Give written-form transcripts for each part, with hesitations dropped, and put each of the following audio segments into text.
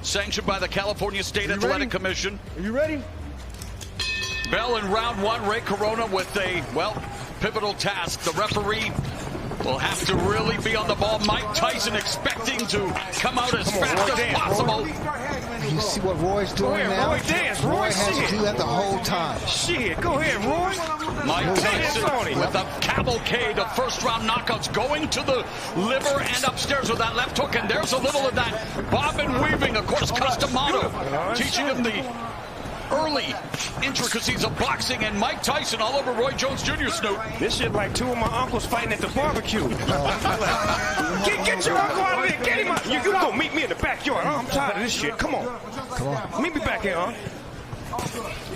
Sanctioned by the California State Athletic Commission. Are you ready? Bell in round one. Ray Corona with a, pivotal task. The referee will have to really be on the ball. Mike Tyson expecting to come out as fast as possible. You see what Roy's doing now? Roy, dance. Roy has to do that the whole time. Shit, go ahead, Roy. Mike Tyson with a cavalcade of first-round knockouts going to the liver and upstairs with that left hook. And there's a little of that bobbin weaving, of course, Customato, teaching him the early intricacies of boxing, and Mike Tyson all over Roy Jones Jr. Snoop. This shit like two of my uncles fighting at the barbecue. Get your uncle out of there. Get him out. You go meet me in the backyard. I'm tired of this shit. Come on. Meet me back here, huh?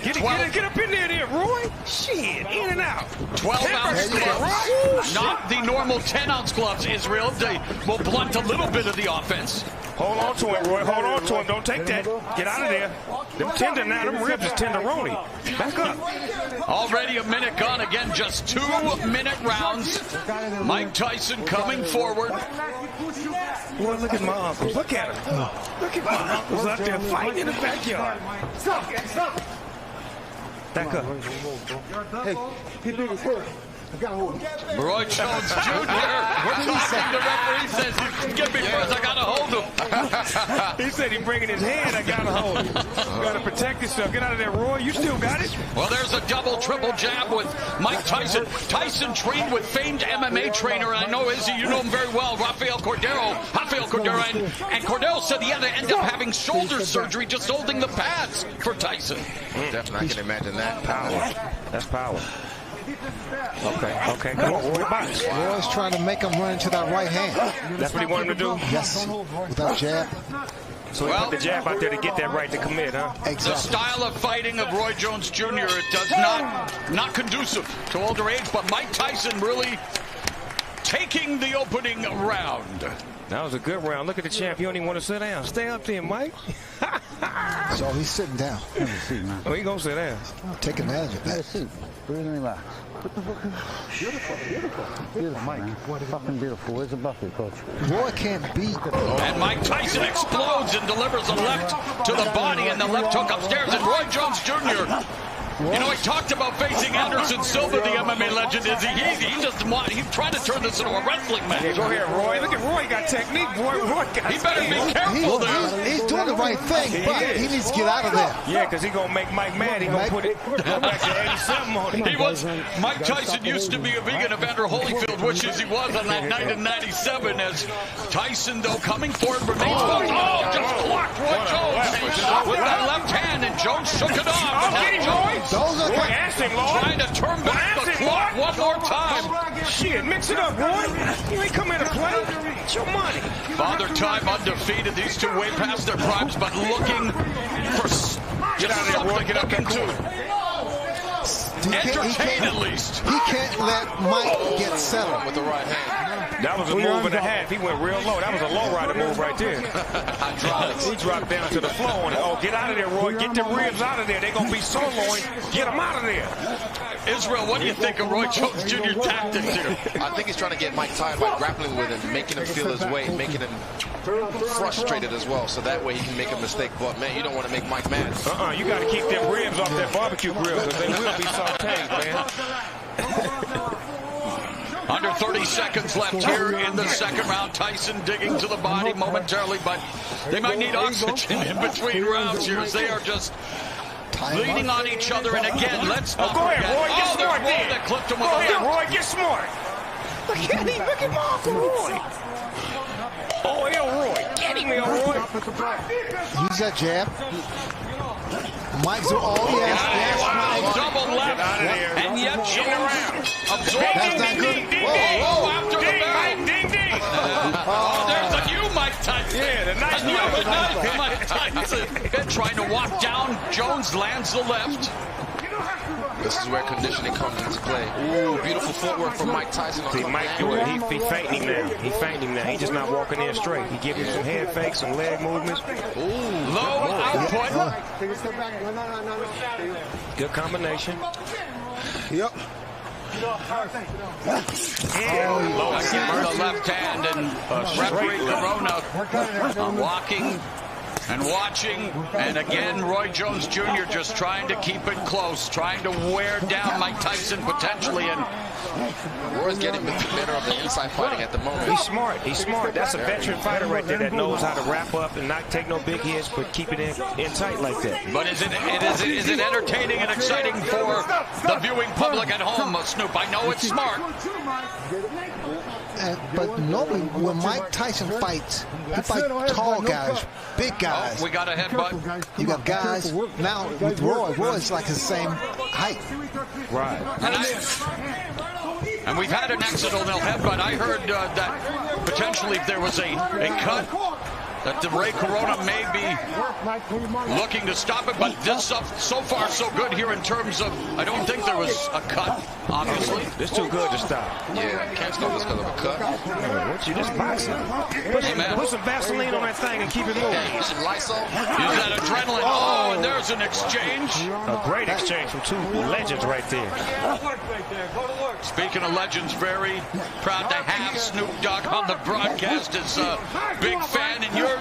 Get up in there, Roy. Shit, in and out. 12-ounce gloves. Not the normal 10-ounce gloves, Israel. They will blunt a little bit of the offense. Hold on to him, Roy. Hold on to him. Don't take that. Get out of there. Them tender now. Them ribs is tenderoni. Back up. Already a minute gone. Again, just 2-minute rounds. Mike Tyson coming forward. Boy, look at my uncles. Look at him. Look at my uncles out there fighting in the backyard. Stop. Back up. Hey, he big as hell. I gotta hold him. Roy Jones Jr. We're talking. The referee says, "Give me first. I gotta hold him." He said he's bringing his hand. I gotta hold him. You gotta protect yourself. Get out of there, Roy. You still got it. Well, there's a double, triple jab with Mike Tyson. Tyson trained with famed MMA trainer, and I know Izzy, you know him very well, Rafael Cordero. And Cordero said he had to end up having shoulder surgery just holding the pads for Tyson. Definitely, I can imagine that. Power. That's power. Okay, come on, Roy, box. Roy's trying to make him run into that right hand. That's what he wanted him to do? Yes, without jab. So he put the jab out there to get that right to commit, huh? Exactly. The style of fighting of Roy Jones Jr., it does not conducive to older age, but Mike Tyson really taking the opening round. That was a good round. Look at the champ. You don't even want to sit down. Stay up there, Mike. So he's sitting down. Have a seat, man. Oh, he gonna sit down. Take advantage of Have a that. seat. Breathe and relax. Beautiful, Mike. Fucking beautiful. Where's the bucket, coach? Roy can't beat. And Mike Tyson explodes and delivers a left to the body and the left hook upstairs. And Roy Jones Jr., you know, he talked about facing Anderson Silva, the MMA legend. He's trying to turn this into a wrestling match. Go ahead, Roy. Look at Roy got technique. Roy got He better be careful there. He's doing the right thing, but he needs to get out of there. Yeah, because he's going to make Mike mad. He's going to go back to 87 on him. Mike Tyson used to be a vegan. Evander Holyfield wishes he was on that night in 97 as Tyson, though, coming forward, remains focused. Oh, just blocked Roy Jones with that left hand, and Jones shook it off. Oh, get him, Roy. Those are Trying to turn back the clock one more time. Shit, mix it up, Roy. You ain't come here to play. It's your money. Father Time undefeated. These two way past their primes, but looking for Get out of there, Roy. Get up that corner. entertain at least. He can't let Mike get settled With the right hand. That was a move and a half. He went real low. That was a low rider move right there. He dropped down to the floor on it. Oh, get out of there, Roy. Get the ribs out of there. They're going to be soloing. Get them out of there. Israel, what do you think of Roy Jones Jr. tactics here? I think he's trying to get Mike tired by grappling with him, making him feel his weight, making him frustrated as well, so that way he can make a mistake. But, man, you don't want to make Mike mad. You got to keep them ribs off that barbecue grill because they will be sauteed, man. Under 30 seconds left here in the second round. Tyson digging to the body momentarily, but they might need oxygen in between rounds here as they are just leaning on each other. And again, let's not go ahead, forget. Roy, get smart Roy there. that clipped him with Go a ahead, left. Roy, get smart. Look at him. Look at my Uncle Roy. Oh, Roy. Get him, Roy. Use that jab. Mike's yes. Double left. Get out of there. And yet Jones absorbed. That's not good. Whoa, after the bell. Ding. Oh, there's a new Mike Tyson. Yeah, the nice Nice Mike Tyson. And trying to walk down. Jones lands the left. This is where conditioning comes into play. Ooh, beautiful footwork from Mike Tyson. See, Mike doing it. He fainting him now. He fainting him now. He's just not walking in straight. He giving him some head fakes, some leg movements. Ooh, low output. Good combination. Yep. Low again with the left hand, and referee Corona walking And watching, and again, Roy Jones Jr. just trying to keep it close, trying to wear down Mike Tyson potentially. And Roy's getting the better of the inside fighting at the moment. He's smart. He's smart. That's a veteran fighter right there that knows how to wrap up and not take no big hits, but keep it in tight like that. But is it entertaining and exciting for the viewing public at home, Snoop? I know it's smart. But normally when Mike Tyson fights, he fights tall guys, big guys. Oh, we got a headbutt. You got guys now with Roy's like the same height. Right. And we've had an accidental headbutt. I heard that potentially if there was a cut, that the Ray Corona may be looking to stop it, but this so far so good here in terms of, I don't think there was a cut, obviously. It's too good to stop. Yeah, can't stop this because of a cut. What you just boxing? Put some Vaseline on that thing and keep it moving. Yeah, use some Lysol. Use that adrenaline. Oh, and there's an exchange. A great exchange from two legends right there. Speaking of legends, very proud to have Snoop Dogg on the broadcast as a big fan, and you're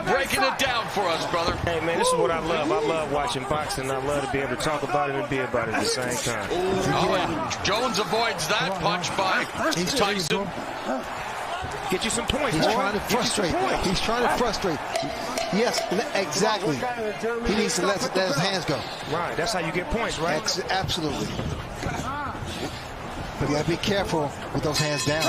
breaking it down for us, brother. Hey, man, this is what I love. I love watching boxing. I love to be able to talk about it and be about it at the same time. Oh, and Jones avoids that punch by Tyson. Get you some points. He's trying to frustrate. He's trying to frustrate. Yes, exactly. He needs to let his hands go. Right, that's how you get points, right? Absolutely. But you gotta be careful with those hands down.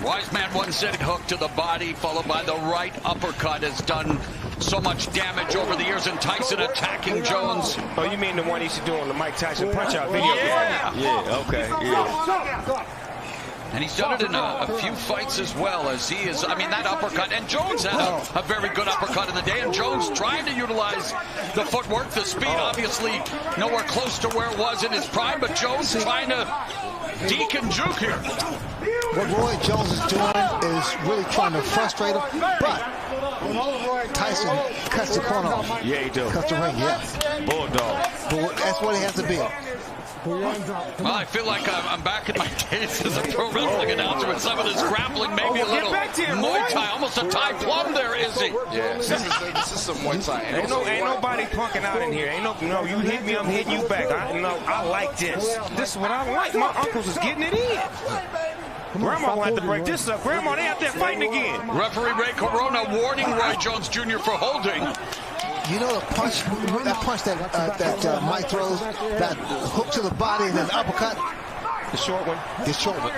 Wise man once said hook to the body, followed by the right uppercut, has done so much damage over the years. And Tyson attacking Jones. Oh, you mean the one he used to do on the Mike Tyson punch-out video? Yeah, okay, yeah. And he's done it in a few fights as well, as he is, I mean, that uppercut. And Jones had a very good uppercut in the day. And Jones trying to utilize the footwork, the speed, obviously nowhere close to where it was in his prime. But Jones trying to deke and juke here. What Roy Jones is doing is really trying to frustrate him. But Tyson cuts the corner off. Yeah, he does. Cuts the ring, yeah. Bulldog. But that's what he has to be. Well, I feel like I'm back in my days as a pro wrestling announcer with some of this grappling, maybe a little Muay Thai, almost a Thai plum there, is he? Yeah, this is some Muay Thai. Ain't nobody punking out in here. Ain't no, you hit me, I'm hitting you back. I like this. This is what I like. My uncles is getting it in. Grandma will have to break this up. Grandma, they out there fighting again. Referee Ray Corona warning Roy Jones Jr. for holding. You know the punch, that Mike throws, that hook to the body and then the uppercut? The short one? The short one.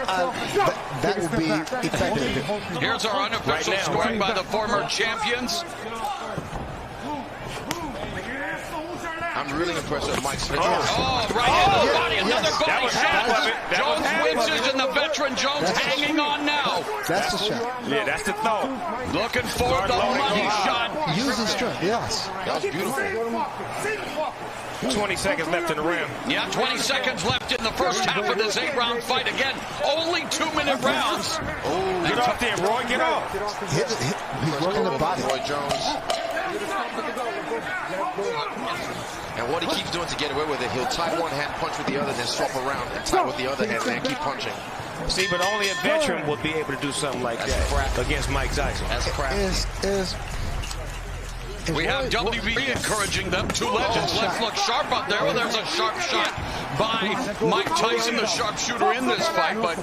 That would be effective. Here's our unofficial scoring by the former champions. I'm really impressed with Mike's finish. Oh, right into the body, another body shot. Jones winches, and the veteran Jones hanging on now. That's the shot. Yeah, that's the thought. Looking for the money shot. Using strength, yes. That was beautiful. 20 seconds left in the round. Yeah, 20 seconds left in the first half of this 8-round fight. Again, only 2-minute rounds. Oh, get off there, Roy, get off. He's working the body. Roy Jones. And what he keeps doing to get away with it, he'll tie one hand, punch with the other, then swap around and tie with the other hand, and keep punching. See, but only a veteran would be able to do something like that against Mike Tyson. That's crap. We have WB encouraging them. Two legends. Let's look sharp up there. Well, there's a sharp shot by Mike Tyson, the sharpshooter in this fight. But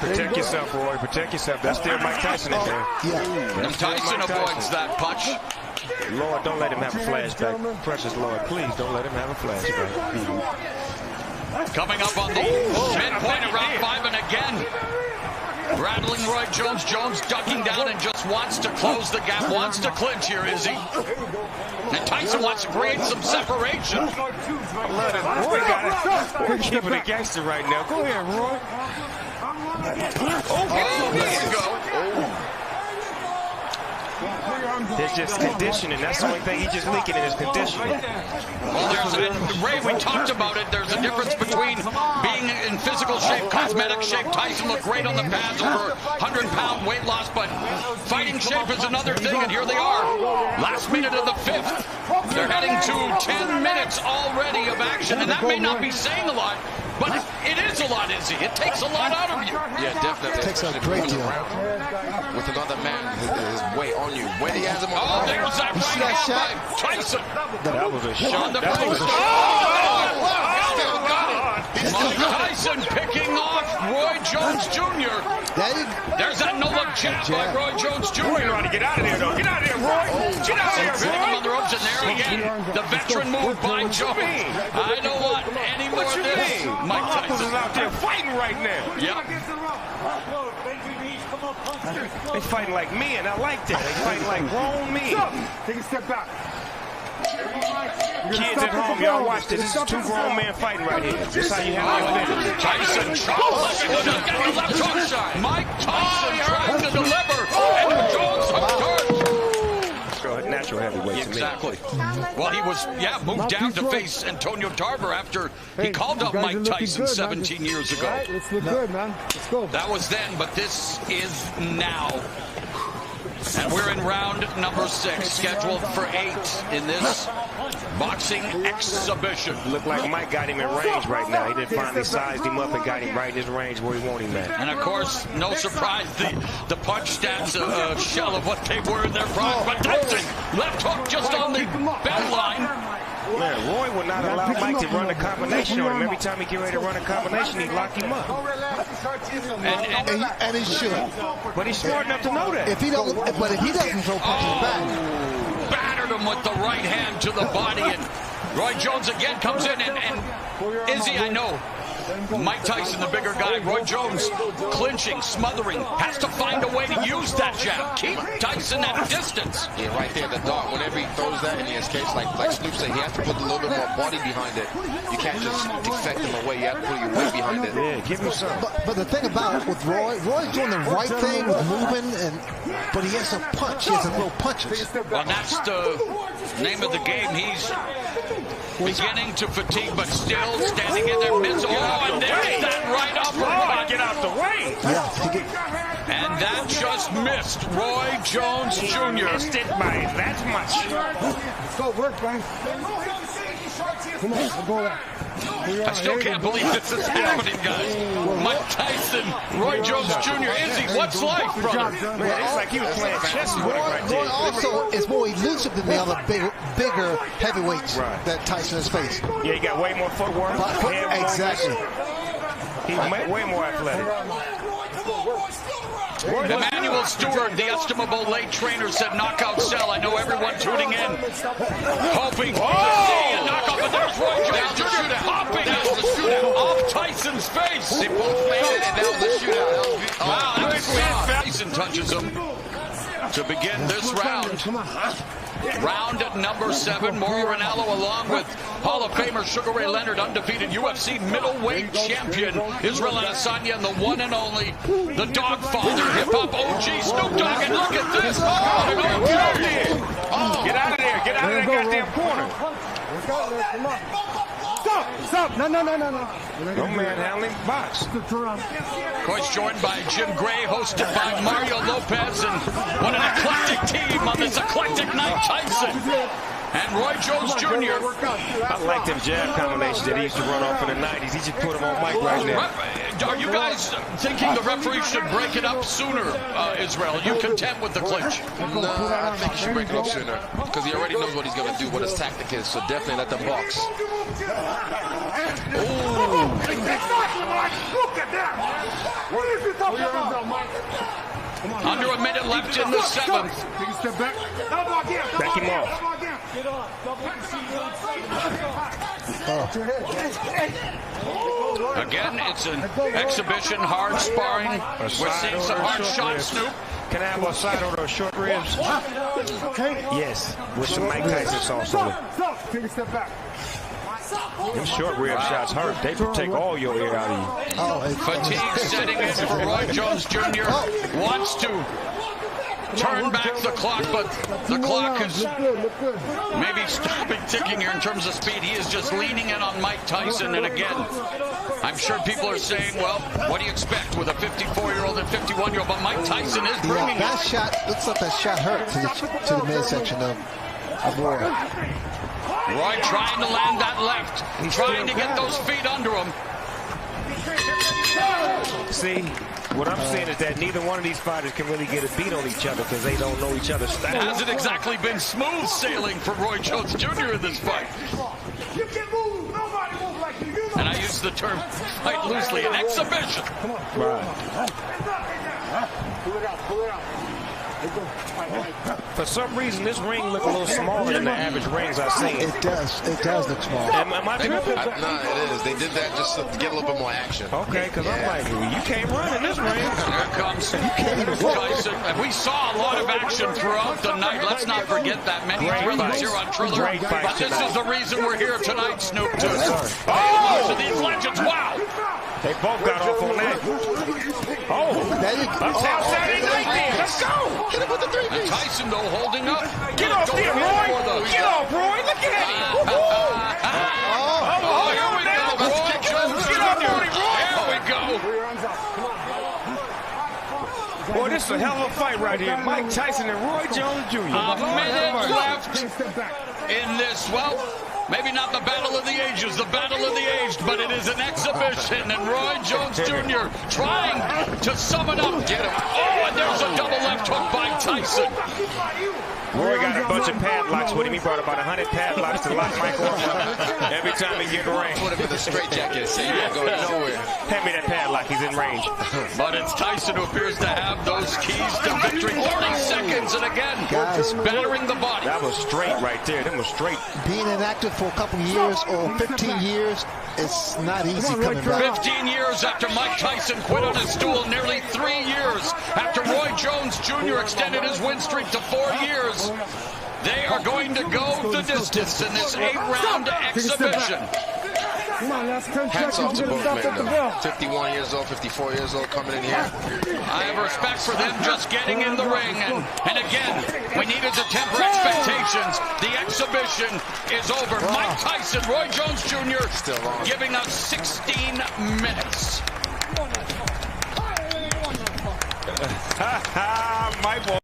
protect yourself, Roy. Protect yourself. That's still Mike Tyson in there. Yeah. And Tyson avoids that punch. Lord, don't let him have a flashback. Precious Lord, please don't let him have a flashback. Coming up on the midpoint of round 5, and again, rattling Roy Jones. Jones ducking down and just wants to close the gap, wants to clinch here, is he? And Tyson wants to create some separation. I love it. Roy got it. We're keeping it gangster right now. Go ahead, Roy. Oh, there you go. There's just conditioning. That's the only thing he's just leaking in his conditioning. Well, Ray, we talked about it. There's a difference between being in physical shape, cosmetic shape. Tyson looked great on the pads, over 100-pound weight loss, but fighting shape is another thing, and here they are. Last minute of the 5th. They're heading to 10 minutes already of action, and that may not be saying a lot, But it is a lot, Izzy. It takes a lot out of you. Yeah, definitely. It takes a great deal. With another man, his weight on you. When he has him on Oh, there was that see right that hand shot? by Tyson. That was a shot. On the That was a face. shot. Still got it. Mike Tyson picking off Roy Jones Jr. There's that no-look jab by Roy Jones Roy Jr. trying to get out of there, though. Get out of there, Roy. Get out of there, Hitting him Roy. on the ropes, and there again, the veteran move by Jones. I don't want any more What of you this. mean? Mike My uncles is Tyson. out there fighting right now. Yep. They fighting like men. I like that. They fighting like grown men. Take a step back. Kids at home, y'all watch this. This is two grown men fighting right here. This is how you handle your business. Tyson Charles got the left hook shot. Mike Tyson trying to deliver, and Jones hooked hard. Natural heavyweight to me. Exactly. Well, he was, moved down to face Antonio Tarver after he called up Mike Tyson 17 years ago. Let's look good, man. Let's go. That was then, but this is now. And we're in round number 6, scheduled for 8 in this boxing exhibition. Looked like Mike got him in range right now. He didn't finally sized him up and got him right in his range where he wanted him at. And of course, no surprise, the punch stats a shell of what they were in their prime. But Tyson, left hook just on the bell line. Man, Roy would not allow Mike to run a combination on him. Every time he get ready to run a combination, he'd lock him up. And he should. But he's smart enough to know that. If he doesn't throw punches back. Battered him with the right hand to the body, and Roy Jones again comes in, and Izzy, I know, Mike Tyson, the bigger guy, Roy Jones clinching, smothering, has to find a way to use that jab. Keep Tyson at distance. Yeah, right there, the dart. Whenever he throws that and he escapes, like Snoop said, he has to put a little bit more body behind it. You can't just defect him away. You have to put your weight behind it. Yeah, give him some. But the thing about it with Roy's doing the right thing with moving, but he has to punch. He has to throw punches. Well, that's the name of the game. He's beginning to fatigue, but still standing in there midst. Oh, and there's that right uppercut. Get out the way. And that just missed Roy Jones Jr. Missed it by that much. Let's go work, man. Come on, we'll go there. I still can't believe this is happening, guys. Mike Tyson, Roy Jones Jr. Izzy, what's life, brother? Man, it's like he was playing chess with him right there. Roy also is more elusive than the other bigger heavyweights that Tyson has faced. Yeah, he got way more footwork. Exactly. He's way more athletic. Emmanuel Stewart, the estimable late trainer, said knockout cell. I know everyone tuning in, hoping to see a knockout, but there's Roy Jones Jr. hopping off Tyson's face. They both made it, and that was a shootout. Wow, that's it. Tyson touches him to begin this round. Round at number 7, Mauro Ranallo along with Hall of Famer Sugar Ray Leonard, undefeated UFC middleweight champion Israel Adesanya, and the one and only, the Dogfather, hip-hop OG Snoop Dogg, and look at this! Get out of there! Get out of that goddamn corner! Stop! No. No man handling box. Of course, joined by Jim Gray, hosted by Mario Lopez, and what an eclectic team on this eclectic night. Tyson and Roy Jones Jr. I like them jab combinations that he used to run off in the 90s. He just put them on Mike right now. Are you guys thinking the referee should break it up sooner, Israel? Are you content with the clinch? No, I think he should break it up sooner because he already knows what he's going to do, what his tactic is. So definitely let them box. Look at that! What is he talking about? Under a minute left in the 7th. Take a step back. Back him off. Again, it's an exhibition, hard sparring. We're seeing some hard shots, Snoop. Can I have a side order of short ribs? Yes, with some Mike Tyson sauce on it. Take a step back. Them short rib shots hurt. They take all your air out of you. Fatigue setting in for Roy Jones Jr. Wants to turn back the clock, but the clock is maybe stopping ticking here in terms of speed. He is just leaning in on Mike Tyson, and again, I'm sure people are saying, well, what do you expect with a 54-year-old and 51-year-old? But Mike Tyson is bringing that shot, looks like that shot hurt to the midsection of Roy. Roy trying to land that left, trying to get those feet under him. See, what I'm saying is that neither one of these fighters can really get a beat on each other because they don't know each other's It style. hasn't exactly been smooth sailing for Roy Jones Jr. in this fight. You can move. Nobody move like you. You And I use the term quite loosely, an exhibition. Right. Pull it out. Pull it out. For some reason, this ring look a little smaller than the average rings I've seen. It does. It does look small. Am I tripping? No, it is. They did that just to get a little bit more action. Okay, because I'm like, you can't run in this ring. Here comes Tyson. And we saw a lot of action throughout the night. Let's not forget that. Many thrillers here on Triller. Great fight But this tonight. is the reason we're here tonight, Snoop, to watch these legends. Wow! They both got off on that. Oh, uptown Saturday night then. Let's go. Hit him with the 3 And piece. Tyson, though, holding up. Get off there, Roy. Get off, Roy. Look at him. Oh, here we go. Roy Jones. Get off there, Roy. Here we go. Boy, this is a hell of a fight right here. Mike Tyson and Roy Jones Jr. A minute left in this. Well, maybe not the battle of the ages, the battle of the aged, but it is an exhibition. And Roy Jones Jr. trying to sum it up. Get him. Oh, and there's a double left hook by Tyson. Roy got a bunch of padlocks with him. He brought about 100 padlocks to lock Michael up every time he get in the ring. Put him in the straitjacket. Say you ain't going nowhere. Hand me that padlock. He's in range. But it's Tyson who appears to have those keys to victory. 30 seconds, and again, Guys, battering the body. That was straight right there. That was straight. Being inactive for a couple years or 15 years, it's not easy coming back. 15 years after Mike Tyson quit on his stool, nearly 3 years after Roy Jones Jr. extended his win streak to 4 years, they are going to go the distance in this 8-round exhibition. Come on, last 10 Hats off seconds. to Get both him back at the men, bell. though. 51 years old, 54 years old, coming in here. I have respect for them just getting in the ring. And again, we needed to temper expectations. The exhibition is over. Mike Tyson, Roy Jones Jr. Still on. giving us 16 minutes. Mike.